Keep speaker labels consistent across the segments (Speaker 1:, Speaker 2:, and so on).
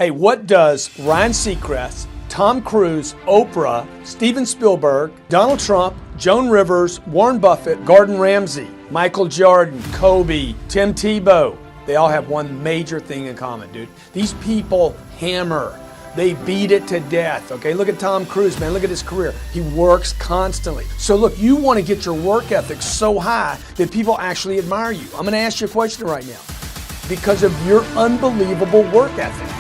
Speaker 1: Hey, what does Ryan Seacrest, Tom Cruise, Oprah, Steven Spielberg, Donald Trump, Joan Rivers, Warren Buffett, Gordon Ramsay, Michael Jordan, Kobe, Tim Tebow, they all have one major thing in common, dude. These people hammer. They beat it to death, okay? Look at Tom Cruise, man. Look at his career. He works constantly. So look, you want to get your work ethic so high that people actually admire you. I'm going to ask you a question right now. Because of your unbelievable work ethic.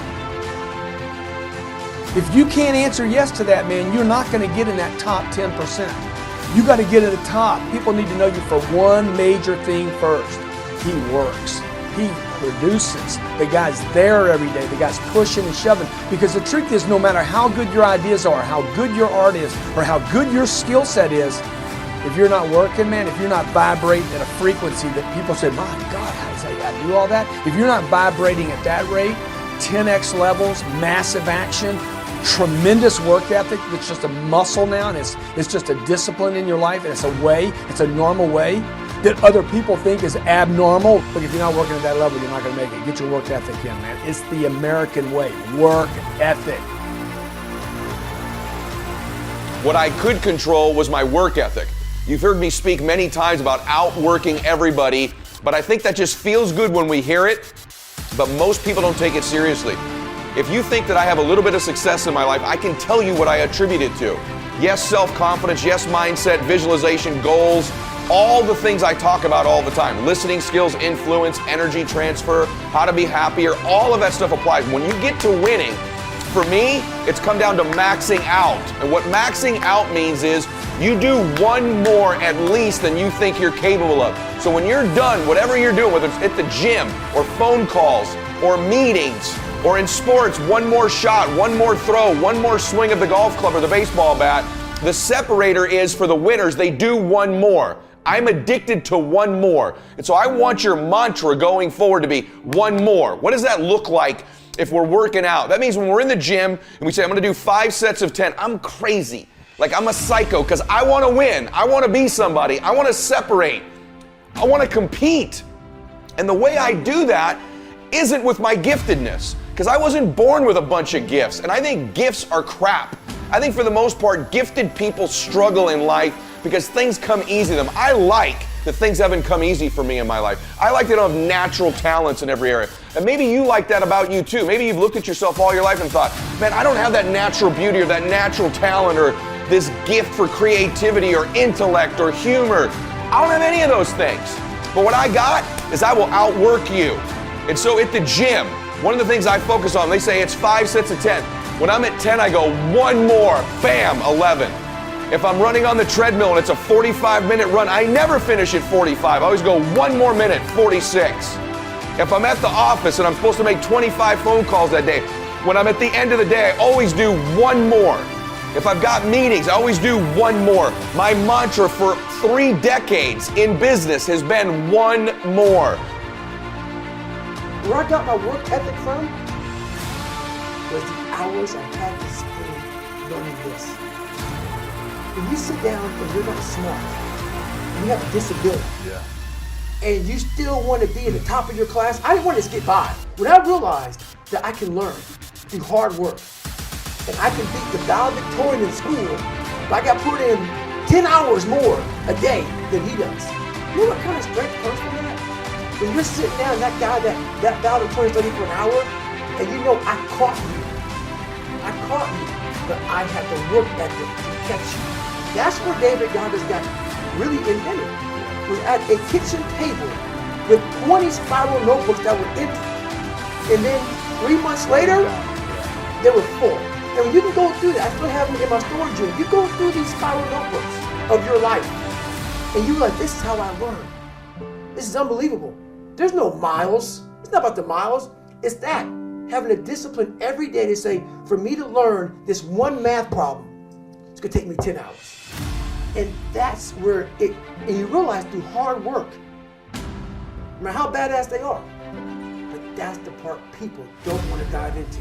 Speaker 1: If you can't answer yes to that, man, you're not going to get in that top 10%. You got to get in the top. People need to know you for one major thing first. He works. He produces. The guy's there every day. The guy's pushing and shoving. Because the truth is, no matter how good your ideas are, how good your art is, or how good your skill set is, if you're not working, man, if you're not vibrating at a frequency that people say, my God, how does that guy do all that? If you're not vibrating at that rate, 10x levels, massive action, tremendous work ethic that's just a muscle now, and it's just a discipline in your life, and it's a way, it's a normal way that other people think is abnormal. Look, if you're not working at that level, you're not going to make it. Get your work ethic in, man. It's the American way, work ethic.
Speaker 2: What I could control was my work ethic. You've heard me speak many times about outworking everybody, but I think that just feels good when we hear it, but most people don't take it seriously. If you think that I have a little bit of success in my life, I can tell you what I attribute it to. Yes, self-confidence, yes, mindset, visualization, goals, all the things I talk about all the time. Listening skills, influence, energy transfer, how to be happier, all of that stuff applies. When you get to winning, for me, it's come down to maxing out. And what maxing out means is you do one more at least than you think you're capable of. So when you're done, whatever you're doing, whether it's at the gym or phone calls or meetings, or in sports, one more shot, one more throw, one more swing of the golf club or the baseball bat, the separator is for the winners, they do one more. I'm addicted to one more. And so I want your mantra going forward to be one more. What does that look like if we're working out? That means when we're in the gym and we say, I'm gonna do 5 sets of 10, I'm crazy. Like I'm a psycho because I wanna win. I wanna be somebody. I wanna separate. I wanna compete. And the way I do that isn't with my giftedness. Because I wasn't born with a bunch of gifts, and I think gifts are crap. I think for the most part, gifted people struggle in life because things come easy to them. I like that things haven't come easy for me in my life. I like that I don't have natural talents in every area. And maybe you like that about you too. Maybe you've looked at yourself all your life and thought, man, I don't have that natural beauty or that natural talent or this gift for creativity or intellect or humor. I don't have any of those things. But what I got is I will outwork you. And so at the gym, one of the things I focus on, they say it's 5 sets of 10. When I'm at 10, I go one more, bam, 11. If I'm running on the treadmill and it's a 45-minute run, I never finish at 45. I always go one more minute, 46. If I'm at the office and I'm supposed to make 25 phone calls that day, when I'm at the end of the day, I always do one more. If I've got meetings, I always do one more. My mantra for 3 decades in business has been one more.
Speaker 3: Where I got my work ethic from was the hours I had to spend learning this. When you sit down and you're not smart, you have a disability, and you still want to be at the top of your class, I didn't want to just get by. When I realized that I can learn through hard work, and I can beat the valedictorian in school, but I got put in 10 hours more a day than he does. You know what kind of strength comes from that? When you're sitting down, that guy, that valedictorian studying for an hour, and you know I caught you, but I had to work ethic to catch you. That's where David Goggins got really invented. Was at a kitchen table with 20 spiral notebooks that were empty, and then 3 months later, they were full. And when you can go through that, I still have them in my storage room. You go through these spiral notebooks of your life, and you're like, this is how I learn. This is unbelievable. There's no miles. It's not about the miles. It's that. Having a discipline every day to say, for me to learn this one math problem, it's going to take me 10 hours. And that's where and you realize through hard work, no matter how badass they are, but that's the part people don't want to dive into.